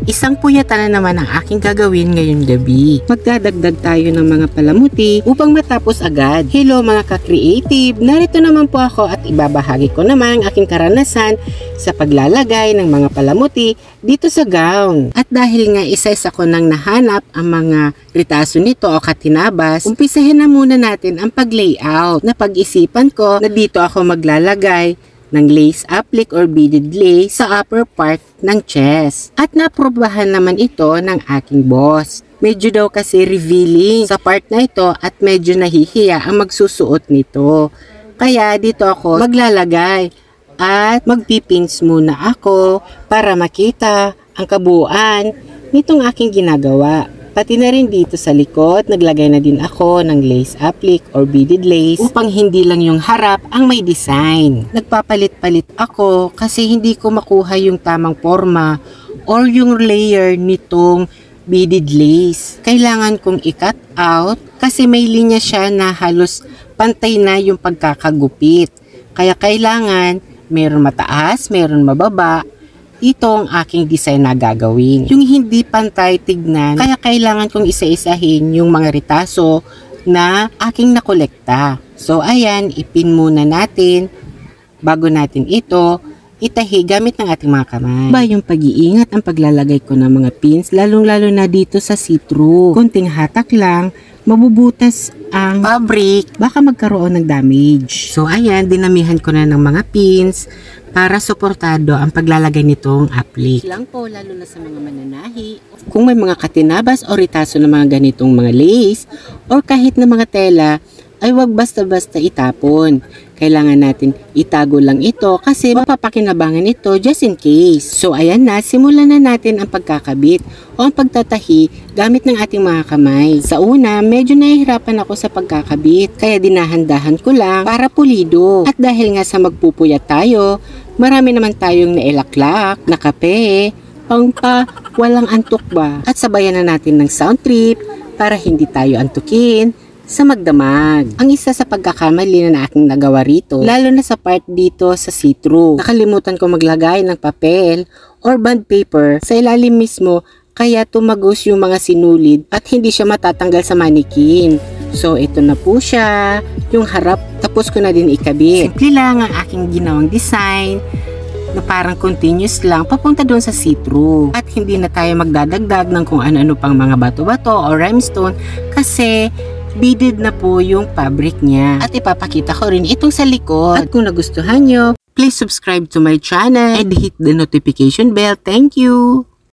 Isang puyatan na naman ang aking gagawin ngayong gabi. Magdadagdag tayo ng mga palamuti upang matapos agad. Hello mga ka-creative! Narito naman po ako at ibabahagi ko naman ang aking karanasan sa paglalagay ng mga palamuti dito sa gown. At dahil nga isa-isa ko nang nahanap ang mga ritaso nito o katinabas, umpisahin na muna natin ang pag-layout. Napag-isipan ko na dito ako maglalagay ng lace applique or beaded lace sa upper part ng chest. At naprobahan naman ito ng aking boss. Medyo daw kasi revealing sa part na ito at medyo nahihiya ang magsusuot nito. Kaya dito ako maglalagay at magpipins muna ako para makita ang kabuuan nitong aking ginagawa. Pati na rin dito sa likod, naglagay na din ako ng lace applique or beaded lace upang hindi lang yung harap ang may design. Nagpapalit-palit ako kasi hindi ko makuha yung tamang forma or yung layer nitong beaded lace. Kailangan kong i-cut out kasi may linya siya na halos pantay na yung pagkakagupit. Kaya kailangan meron mataas, meron mababa. Ito ang aking design na gagawin. Yung hindi pantay tignan, kaya kailangan kong isa-isahin yung mga ritaso na aking nakolekta. So ayan, ipin muna natin bago natin ito itahi gamit ng ating mga kamay. Ba yung pag-iingat ang paglalagay ko ng mga pins, lalong-lalo na dito sa see-through. Konting hatak lang, mabubutas ang fabric, baka magkaroon ng damage. So ayan, dinamihan ko na ng mga pins para suportado ang paglalagay nitong applique. Lang po, lalo na sa mga mananahi. Kung may mga katinabas o ritaso ng mga ganitong mga lace or kahit na mga tela, ay wag basta-basta itapon. Kailangan natin itago lang ito kasi mapapakinabangan ito just in case. So ayan na, simulan na natin ang pagkakabit o ang pagtatahi gamit ng ating mga kamay. Sa una, medyo nahihirapan ako sa pagkakabit kaya dinahandahan ko lang para pulido. At dahil nga sa magpupuyat tayo, marami naman tayong nailaklak, na kape, walang antok ba? At sabayan na natin ng sound trip para hindi tayo antukin sa magdamag. Ang isa sa pagkakamali na aking nagawa rito, lalo na sa part dito sa see-through. Nakalimutan ko maglagay ng papel or bond paper sa ilalim mismo kaya tumagos yung mga sinulid at hindi siya matatanggal sa manikin. So ito na po siya, yung harap, tapos ko na din ikabit. Simple lang ang aking ginawang design na parang continuous lang papunta doon sa see-through. At hindi na tayo magdadagdag ng kung ano-ano pang mga bato-bato o rhinestone kasi beaded na po yung fabric niya. At ipapakita ko rin itong sa likod. At kung nagustuhan nyo, please subscribe to my channel and hit the notification bell. Thank you!